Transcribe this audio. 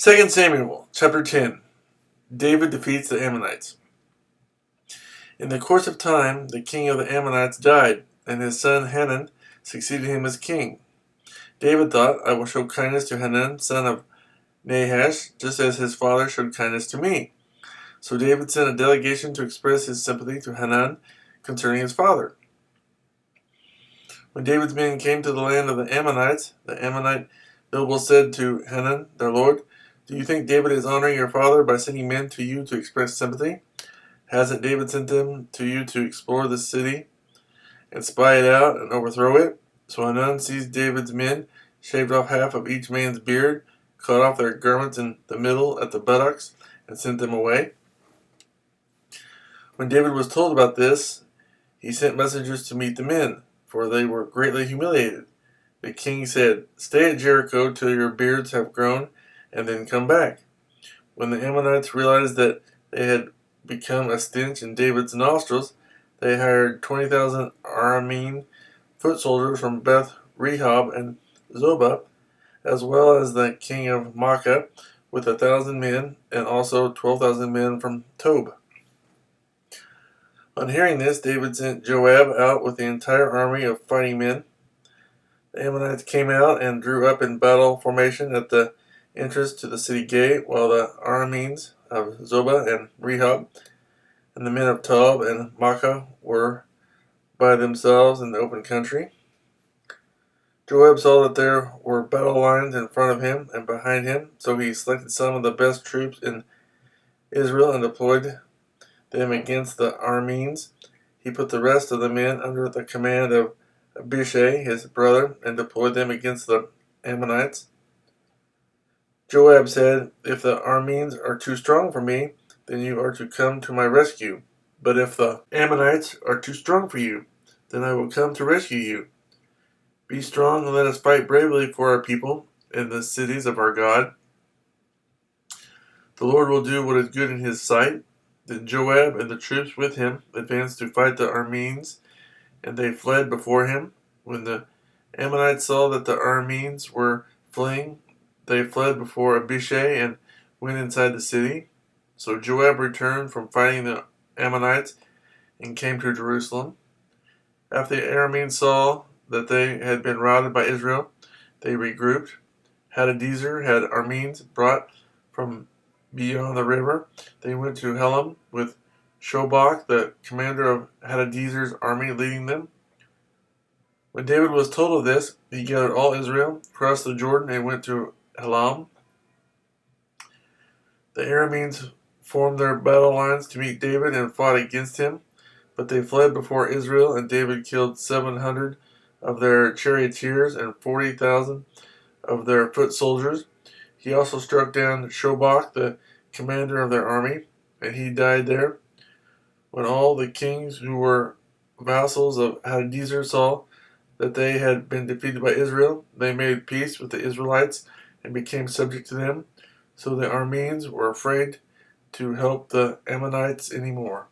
2 Samuel chapter 10. David defeats the Ammonites. In the course of time, the king of the Ammonites died, and his son Hanun succeeded him as king. David thought, I will show kindness to Hanun, son of Nahash, just as his father showed kindness to me. So David sent a delegation to express his sympathy to Hanun concerning his father. When David's men came to the land of the Ammonite nobles said to Hanun, their lord, do you think David is honoring your father by sending men to you to express sympathy? Hasn't David sent them to you to explore the city and spy it out and overthrow it? So Hanun seized David's men, shaved off half of each man's beard, cut off their garments in the middle at the buttocks, and sent them away. When David was told about this, he sent messengers to meet the men, for they were greatly humiliated. The king said, Stay at Jericho till your beards have grown, and then come back. When the Ammonites realized that they had become a stench in David's nostrils, they hired 20,000 Aramean foot soldiers from Beth Rehob and Zobah, as well as the king of Maacah with 1,000 men, and also 12,000 men from Tob. On hearing this, David sent Joab out with the entire army of fighting men. The Ammonites came out and drew up in battle formation at the entrance to the city gate, while the Arameans of Zobah and Rehob and the men of Tob and Maacah were by themselves in the open country. Joab saw that there were battle lines in front of him and behind him, so he selected some of the best troops in Israel and deployed them against the Arameans. He put the rest of the men under the command of Abishai, his brother, and deployed them against the Ammonites. Joab said, If the Arameans are too strong for me, then you are to come to my rescue. But if the Ammonites are too strong for you, then I will come to rescue you. Be strong and let us fight bravely for our people and the cities of our God. The Lord will do what is good in his sight. Then Joab and the troops with him advanced to fight the Arameans, and they fled before him. When the Ammonites saw that the Arameans were fleeing, they fled before Abishai and went inside the city. So Joab returned from fighting the Ammonites and came to Jerusalem. After the Arameans saw that they had been routed by Israel, they regrouped. Hadadezer had Arameans brought from beyond the river. They went to Helam with Shobach, the commander of Hadadezer's army, leading them. When David was told of this, he gathered all Israel, crossed the Jordan, and went to Helam. The Arameans formed their battle lines to meet David and fought against him, but they fled before Israel, and David killed 700 of their charioteers and 40,000 of their foot soldiers. He also struck down Shobach, the commander of their army, and he died there. When all the kings who were vassals of Hadadezer saw that they had been defeated by Israel, they made peace with the Israelites and became subject to them. So the Arameans were afraid to help the Ammonites anymore.